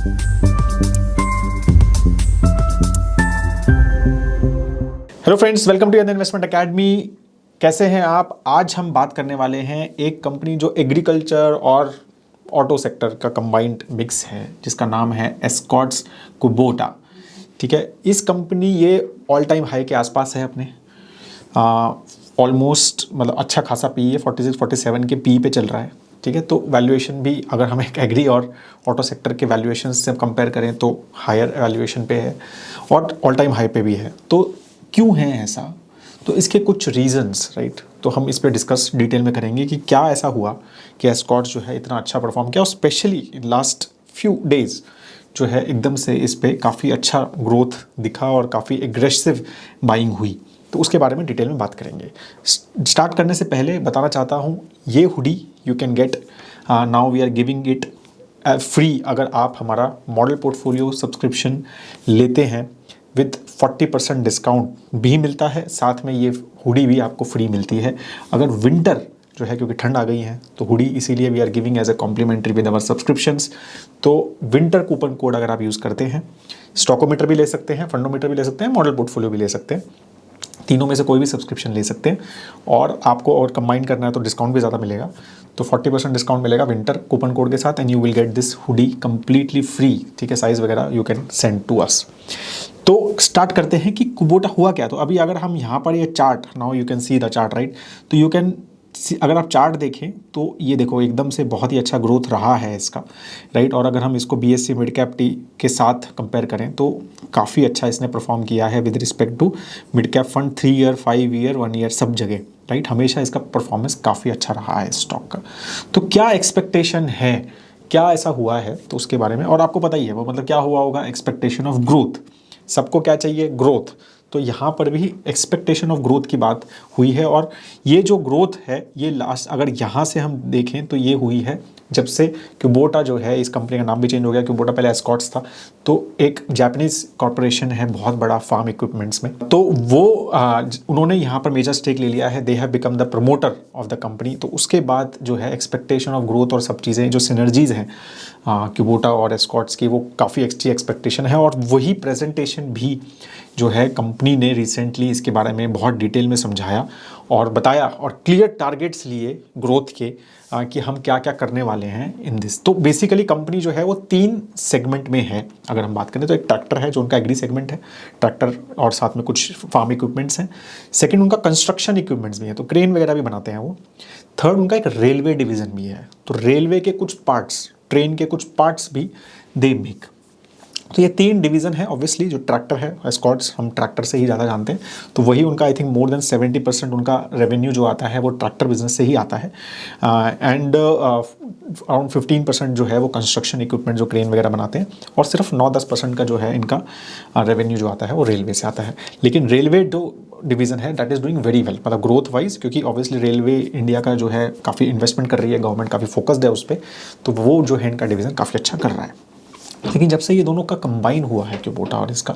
Hello friends, welcome to the investment academy. कैसे हैं आप? आज हम बात करने वाले हैं एक कंपनी जो एग्रीकल्चर और ऑटो सेक्टर का कंबाइंड मिक्स है, जिसका नाम है एस्कॉर्ट्स कुबोटा। ठीक है, इस कंपनी ये ऑल टाइम हाई के आसपास है अपने, ऑलमोस्ट मतलब अच्छा खासा पी है, 46-47 के पी पे चल रहा है। ठीक है, तो वैल्यूएशन भी अगर हम एक एग्री और ऑटो सेक्टर के वैल्यूएशन से कंपेयर करें तो हायर वैल्यूएशन पे है और ऑल टाइम हाई पे भी है। तो क्यों है ऐसा? तो इसके कुछ रीजंस, राइट, तो हम इस पे डिस्कस डिटेल में करेंगे कि क्या ऐसा हुआ कि एस्कॉर्ट्स जो है इतना अच्छा परफॉर्म किया, और specially in last few days जो है एकदम से इस पे काफ़ी अच्छा ग्रोथ दिखा और काफ़ी एग्रेसिव बाइंग हुई। तो उसके बारे में डिटेल में बात करेंगे। स्टार्ट करने से पहले बताना चाहता हूँ, ये hoodie you can get now, we are giving it free अगर आप हमारा मॉडल पोर्टफोलियो सब्सक्रिप्शन लेते हैं विद 40% डिस्काउंट भी मिलता है। साथ में ये हुडी भी आपको फ्री मिलती है अगर विंटर जो है, क्योंकि ठंड आ गई है, तो हुडी इसीलिए we are giving as a complimentary with our subscriptions. तो विंटर कूपन कोड अगर आप यूज़ करते हैं, स्टॉकोमीटर भी ले सकते हैं, फंडोमीटर भी ले सकते हैं, मॉडल पोर्टफोलियो भी ले सकते हैं, तीनों में से कोई भी सब्सक्रिप्शन ले सकते हैं। और आपको और कंबाइन करना है तो डिस्काउंट भी ज़्यादा मिलेगा। तो 40% डिस्काउंट मिलेगा विंटर कूपन कोड के साथ, and you will get this hoodie completely free. ठीक है, साइज़ वगैरह you can send to us. तो स्टार्ट करते हैं कि कुबोटा हुआ क्या। तो अभी अगर हम यहाँ पर ये chart, now you can see the chart, right, तो यू कैन, अगर आप चार्ट देखें तो ये देखो एकदम से बहुत ही अच्छा ग्रोथ रहा है इसका, राइट। और अगर हम इसको BSE मिड कैप टी के साथ कंपेयर करें तो काफ़ी अच्छा इसने परफॉर्म किया है with respect to mid cap fund, 3 year, 5 year, 1 year, सब जगह, राइट। हमेशा इसका परफॉर्मेंस काफ़ी अच्छा रहा है स्टॉक का। तो क्या एक्सपेक्टेशन है, क्या ऐसा हुआ है, तो उसके बारे में, और आपको पता ही है वो मतलब क्या हुआ होगा, एक्सपेक्टेशन ऑफ ग्रोथ। सबको क्या चाहिए? ग्रोथ। तो यहाँ पर भी एक्सपेक्टेशन ऑफ ग्रोथ की बात हुई है, और ये जो ग्रोथ है ये लास्ट, अगर यहाँ से हम देखें तो ये हुई है जब से क्यूबोटा जो है, इस कंपनी का नाम भी चेंज हो गया, क्यूबोटा पहले एस्कॉर्ट्स था। तो एक जापानीज कॉर्पोरेशन है बहुत बड़ा फार्म इक्विपमेंट्स में, तो वो उन्होंने यहाँ पर मेजर स्टेक ले लिया है, they have become the promoter of the company. तो उसके बाद जो है एक्सपेक्टेशन ऑफ ग्रोथ और सब चीज़ें जो सिनर्जीज़ हैं क्यूबोटा और एस्कॉर्ट्स की, वो काफ़ी अच्छी एक्सपेक्टेशन है। और वही प्रेजेंटेशन भी जो है कंपनी ने रिसेंटली इसके बारे में बहुत डिटेल में समझाया और बताया, और क्लियर टारगेट्स लिए ग्रोथ के कि हम क्या क्या करने वाले हैं इन दिस। तो बेसिकली कंपनी जो है वो 3 सेगमेंट में है। अगर हम बात करें तो एक ट्रैक्टर है जो उनका एग्री सेगमेंट है, ट्रैक्टर और साथ में कुछ फार्म इक्विपमेंट्स हैं। सेकंड उनका कंस्ट्रक्शन इक्विपमेंट्स भी है, तो क्रेन वगैरह भी बनाते हैं वो। थर्ड उनका एक रेलवे डिवीज़न भी है, तो रेलवे के कुछ पार्ट्स, ट्रेन के कुछ पार्ट्स भी दे मेक। तो ये 3 डिवीज़न है। ऑब्वियसली जो ट्रैक्टर है एस्कॉर्ट्स, हम ट्रैक्टर से ही ज़्यादा जानते हैं, तो वही उनका आई थिंक मोर देन 70% उनका रेवेन्यू जो आता है वो ट्रैक्टर बिजनेस से ही आता है। एंड अराउंड 15% जो है वो कंस्ट्रक्शन इक्विपमेंट जो क्रेन वगैरह बनाते हैं, और सिर्फ 9-10% का जो है इनका रेवेन्यू जो आता है वो रेलवे से आता है। लेकिन रेलवे जो डिवीज़न है that is doing very well, मतलब ग्रोथ वाइज, क्योंकि ऑब्वियसली रेलवे इंडिया का जो है काफ़ी इन्वेस्टमेंट कर रही है, गवर्नमेंट काफ़ी फोकस्ड है उस पर, तो वो जो है इनका डिवीज़न काफ़ी अच्छा कर रहा है। लेकिन जब से ये दोनों का कंबाइन हुआ है क्यूबोटा और इसका,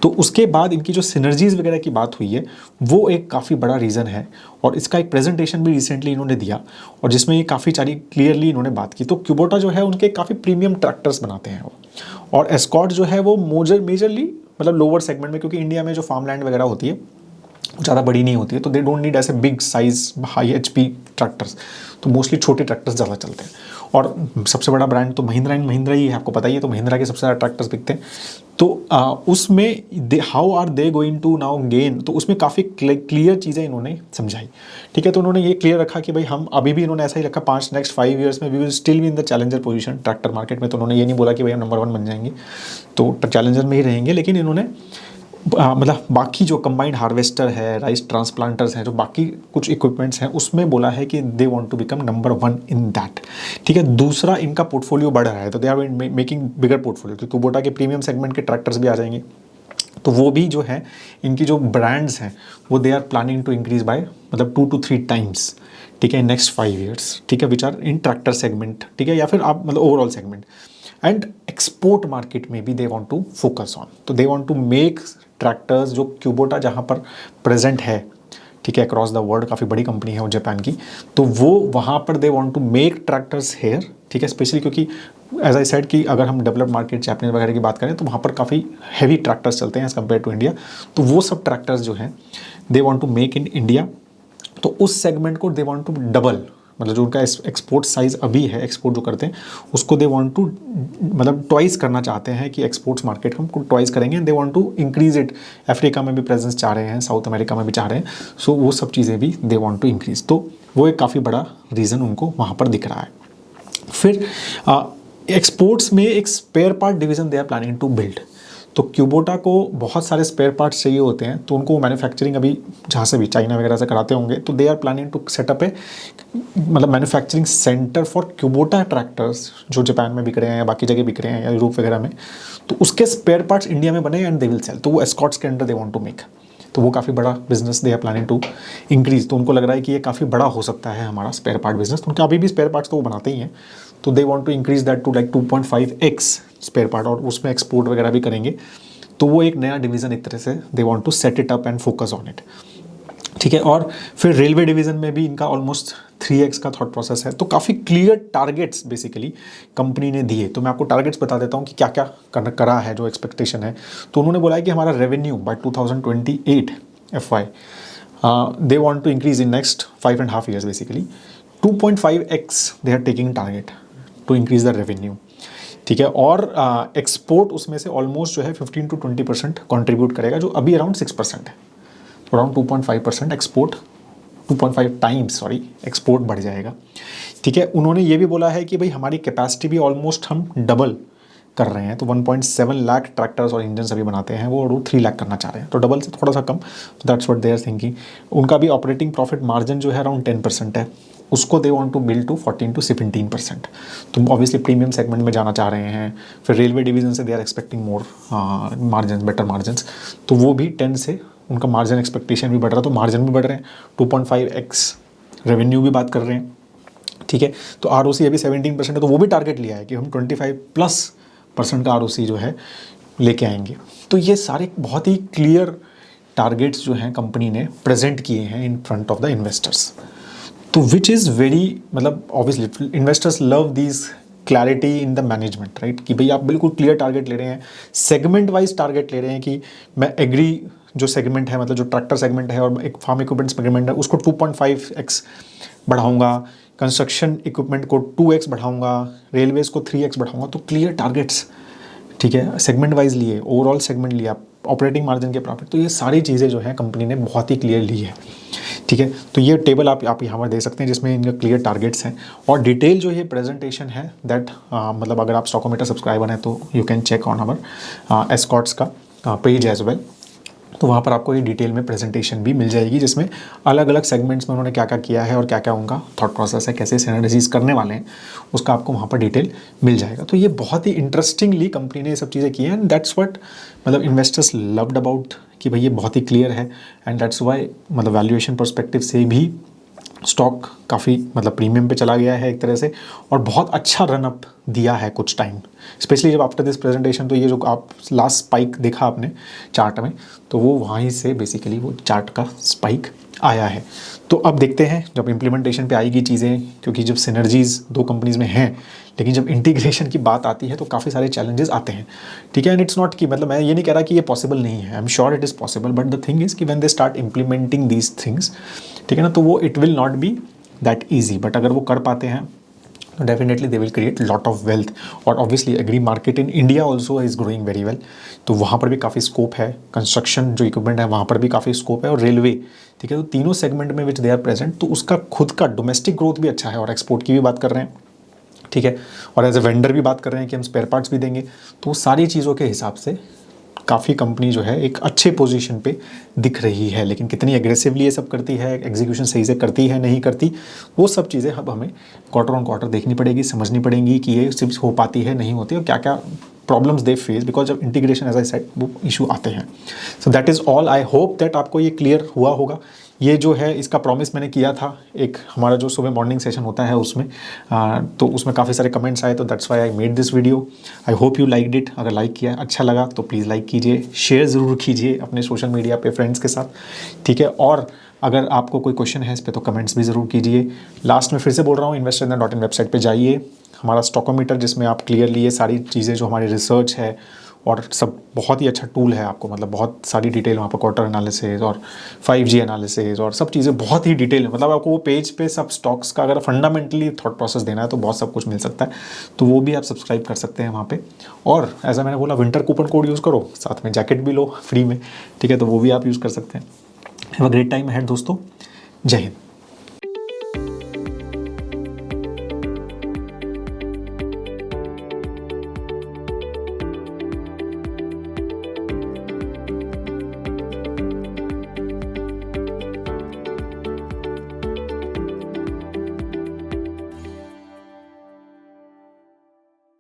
तो उसके बाद इनकी जो सिनर्जीज़ वगैरह की बात हुई है वो एक काफ़ी बड़ा रीज़न है। और इसका एक प्रेजेंटेशन भी रिसेंटली इन्होंने दिया, और जिसमें ये काफ़ी सारी क्लियरली इन्होंने बात की। तो क्यूबोटा जो है उनके काफ़ी प्रीमियम ट्रैक्टर्स बनाते हैं वो, और एस्कॉर्ट जो है वो मेजरली मतलब लोअर सेगमेंट में, क्योंकि इंडिया में जो फार्म लैंड वगैरह होती है ज़्यादा बड़ी नहीं होती है, तो दे डोंट नीड ऐसे big size high HP tractors, तो मोस्टली छोटे ट्रैक्टर्स ज़्यादा चलते हैं। और सबसे बड़ा ब्रांड तो महिंद्रा एंड महिंद्रा ही है, आपको पता ही है, तो महिंद्रा के सबसे ज़्यादा ट्रैक्टर्स बिकते हैं। तो उसमें how are they going to now gain, तो उसमें काफ़ी क्लियर चीज़ें इन्होंने समझाई। ठीक है, तो उन्होंने ये क्लियर रखा कि भाई हम अभी भी, इन्होंने ऐसा ही रखा, नेक्स्ट 5 ईयर्स में we will still be in the challenger position tractor market में। तो उन्होंने ये नहीं बोला कि भाई हम नंबर 1 बन जाएंगे, तो चैलेंजर में ही रहेंगे। लेकिन इन्होंने मतलब बाकी जो कंबाइंड हार्वेस्टर है, राइस ट्रांसप्लांटर्स हैं, जो बाकी कुछ इक्विपमेंट्स हैं, उसमें बोला है कि they want to become number 1 in that. ठीक है, दूसरा इनका पोर्टफोलियो बढ़ रहा है, तो they are making bigger portfolio, क्योंकि कुबोटा के प्रीमियम सेगमेंट के ट्रैक्टर्स भी आ जाएंगे, तो वो भी जो है इनकी जो ब्रांड्स हैं वो they are planning to increase by मतलब 2 to 3 टाइम्स। ठीक है, नेक्स्ट 5 ईयर्स। ठीक है, which are in tractor segment. ठीक है, या फिर आप मतलब overall segment. And export market में भी they want to focus on, तो they want to make tractors जो क्यूबोटा जहाँ पर प्रेजेंट है, ठीक है, अक्रॉस द वर्ल्ड, काफ़ी बड़ी कंपनी है वो जापान की, तो वो वहाँ पर they want to make tractors here ठीक है, स्पेशली क्योंकि एज आई सेड कि अगर हम डेवलप्ड मार्केट जापानीज वगैरह की बात करें तो वहाँ पर काफ़ी हैवी ट्रैक्टर्स चलते हैं एज़ कम्पेयर टू इंडिया। तो वो सब ट्रैक्टर्स जो हैं they want to make in India, तो उस सेगमेंट को दे वांट टू डबल, मतलब जो उनका एक्सपोर्ट साइज़ अभी है, एक्सपोर्ट जो करते हैं उसको दे वांट टू मतलब ट्वाइस करना चाहते हैं कि एक्सपोर्ट्स मार्केट हम ट्वाइस करेंगे। They want to increase it, Africa में भी प्रेजेंस चाह रहे हैं, साउथ अमेरिका में भी चाह रहे हैं, सो वो सब चीज़ें भी दे वांट टू इंक्रीज। तो वो एक काफ़ी बड़ा रीज़न उनको वहाँ पर दिख रहा है। फिर एक्सपोर्ट्स में एक spare part division they are planning to build. तो क्यूबोटा को बहुत सारे स्पेयर पार्ट्स चाहिए होते हैं, तो उनको मैन्युफैक्चरिंग अभी जहाँ से भी चाइना वगैरह से कराते होंगे, तो they are planning to set up a मतलब manufacturing centre for Kubota tractors जो जापान में बिक रहे हैं या बाकी जगह बिक रहे हैं या यूरोप वगैरह में, तो उसके स्पेयर पार्ट्स इंडिया में बने एंड दे विल सेल। तो वो एस्कॉर्ट्स के under they want to make, तो वो काफ़ी बड़ा business they are planning to increase. तो उनको लग रहा है कि ये काफ़ी बड़ा हो सकता है हमारा स्पेयर पार्ट बिजनेस। तो उनके अभी भी स्पेयर पार्ट्स तो वो बनाते ही हैं, तो they want to increase that to like 2.5x spare part, और उसमें एक्सपोर्ट वगैरह भी करेंगे। तो वो एक नया डिवीज़न एक तरह से they want to set it up and focus on it, ठीक है। और फिर रेलवे डिवीज़न में भी इनका ऑलमोस्ट 3x का थॉट प्रोसेस है। तो काफ़ी क्लियर टारगेट्स बेसिकली कंपनी ने दिए। तो मैं आपको टारगेट्स बता देता हूँ कि क्या क्या करा है, जो एक्सपेक्टेशन है। तो उन्होंने बोला है कि हमारा revenue by 2028 FY they want to increase in next 5.5 years basically 2.5x they are taking target to increase the revenue, ठीक है। और एक्सपोर्ट उसमें से ऑलमोस्ट जो है 15 to 20% कॉन्ट्रीब्यूट करेगा, जो अभी अराउंड 6% है। तो around 2.5% export, 2.5 times sorry export बढ़ जाएगा, ठीक है। उन्होंने ये भी बोला है कि भाई हमारी कैपेसिटी भी ऑलमोस्ट हम डबल कर रहे हैं। तो 1.7 लाख ट्रैक्टर्स और इंजन अभी बनाते हैं, वो 3 लाख करना चाह रहे हैं, तो डबल से थोड़ा सा कम। तो that's what they are thinking. उनका भी ऑपरेटिंग प्रॉफिट मार्जिन जो है अराउंड 10% है, उसको they want to build to 14 to 17%। तो ऑब्वियसली प्रीमियम सेगमेंट में जाना चाह रहे हैं। फिर रेलवे डिवीजन से they are expecting more margin, better margin, तो वो भी 10 से उनका मार्जिन एक्सपेक्टेशन भी बढ़ रहा है, तो मार्जिन भी बढ़ रहे हैं। 2.5x रेवेन्यू भी बात कर रहे हैं, ठीक है। तो ROC अभी 17% है, तो वो भी टारगेट लिया है कि हम 25+% का ROC जो है लेके आएंगे। तो ये सारे बहुत ही क्लियर टारगेट्स जो हैं कंपनी ने प्रेजेंट किए हैं in front of the investors. तो विच इज़ वेरी मतलब obviously investors love these clarity in the management, right, कि भाई आप बिल्कुल क्लियर टारगेट ले रहे हैं, सेगमेंट वाइज टारगेट ले रहे हैं कि मैं एग्री जो सेगमेंट है, मतलब जो ट्रैक्टर सेगमेंट है और एक फार्म इक्विपमेंट सेगमेंट है, उसको 2.5x बढ़ाऊंगा, कंस्ट्रक्शन इक्विपमेंट को 2x बढ़ाऊंगा, रेलवेज़ को 3x बढ़ाऊंगा। तो क्लियर टारगेट्स, ठीक है, सेगमेंट वाइज लिए, ओवरऑल सेगमेंट लिया, ऑपरेटिंग मार्जिन के प्रॉफिट, तो ये सारी चीज़ें जो हैं कंपनी ने बहुत ही क्लियर ली है, ठीक है। तो ये टेबल आप यहाँ पर देख सकते हैं जिसमें इनके क्लियर टारगेट्स हैं और डिटेल जो ये प्रेजेंटेशन है दैट मतलब अगर आप स्टॉकोमीटर सब्सक्राइबर हैं तो you can check on our Escorts का पेज एज वेल। तो वहाँ पर आपको ये डिटेल में प्रेजेंटेशन भी मिल जाएगी जिसमें अलग अलग सेगमेंट्स में उन्होंने क्या क्या किया है और क्या क्या उनका थॉट प्रोसेस है, कैसे सिनर्जीज करने वाले हैं, उसका आपको वहाँ पर डिटेल मिल जाएगा। तो ये बहुत ही इंटरेस्टिंगली कंपनी ने ये सब चीज़ें की हैं एंड दैट्स व्हाट मतलब इन्वेस्टर्स लव्ड अबाउट कि भाई ये बहुत ही क्लियर है एंड दैट्स वाई मतलब वैल्यूएशन पर्सपेक्टिव से भी स्टॉक काफ़ी मतलब प्रीमियम पे चला गया है एक तरह से और बहुत अच्छा रनअप दिया है कुछ टाइम, स्पेशली जब आफ्टर दिस प्रेजेंटेशन। तो ये जो आप लास्ट स्पाइक देखा आपने चार्ट में, तो वो वहीं से बेसिकली वो चार्ट का स्पाइक आया है। तो अब देखते हैं जब इम्प्लीमेंटेशन पे आएगी चीज़ें, क्योंकि जब सिनर्जीज़ दो कंपनीज़ में हैं, लेकिन जब इंटीग्रेशन की बात आती है तो काफ़ी सारे चैलेंजेस आते हैं, ठीक है। एंड इट्स नॉट कि मतलब मैं ये नहीं कह रहा कि ये पॉसिबल नहीं है, I am sure it is possible, but the thing is कि when they start implementing these things, ठीक है ना, तो वो it will not be that easy, but अगर वो कर पाते हैं तो definitely they will create lot of wealth. और obviously agri market in India also is growing very well, तो वहाँ पर भी काफ़ी स्कोप है। कंस्ट्रक्शन जो इक्विपमेंट है वहाँ पर भी काफ़ी स्कोप है और रेलवे, ठीक है। तो तीनों सेगमेंट में विच दे आर प्रेजेंट, तो उसका खुद का डोमेस्टिक ग्रोथ भी अच्छा है और एक्सपोर्ट की भी बात कर रहे हैं, ठीक है। और एज ए वेंडर भी बात कर रहे हैं कि हम स्पेयर पार्ट्स भी देंगे। तो सारी चीज़ों के हिसाब से काफ़ी कंपनी जो है एक अच्छे पोजीशन पे दिख रही है, लेकिन कितनी एग्रेसिवली ये सब करती है, एग्जीक्यूशन सही से करती है नहीं करती, वो सब चीज़ें अब हमें क्वार्टर ऑन क्वार्टर देखनी पड़ेगी, समझनी पड़ेंगी कि ये सिर्फ हो पाती है नहीं होती और क्या क्या प्रॉब्लम्स दे फेस, बिकॉज जब इंटीग्रेशन एज आई सेड वो इशू आते हैं। So that is all, I hope that आपको ये क्लियर हुआ होगा। ये जो है इसका प्रॉमिस मैंने किया था एक हमारा जो सुबह मॉर्निंग सेशन होता है उसमें, तो उसमें काफ़ी सारे कमेंट्स आए, तो that's why I made this video. I hope you liked it. अगर लाइक किया अच्छा लगा तो प्लीज़ लाइक कीजिए, शेयर ज़रूर कीजिए अपने सोशल मीडिया पे फ्रेंड्स के साथ, ठीक है। और अगर आपको कोई क्वेश्चन है इस पर तो कमेंट्स भी ज़रूर कीजिए। लास्ट में फिर से बोल रहा हूँ, investor.in वेबसाइट पर जाइए, हमारा स्टॉकोमीटर जिसमें आप क्लियरली ये सारी चीज़ें जो हमारी रिसर्च है और सब बहुत ही अच्छा टूल है आपको, मतलब बहुत सारी डिटेल वहाँ पर क्वार्टर एनालिसिस और 5G एनालिसिस और सब चीज़ें बहुत ही डिटेल है, मतलब आपको वो पेज पे सब स्टॉक्स का अगर फंडामेंटली थॉट प्रोसेस देना है तो बहुत सब कुछ मिल सकता है। तो वो भी आप सब्सक्राइब कर सकते हैं वहाँ पे। और ऐसा मैंने बोला विंटर कूपन कोड यूज़ करो, साथ में जैकेट भी लो फ्री में, ठीक है, तो वो भी आप यूज़ कर सकते हैं। Have a great time ahead दोस्तों, जय हिंद।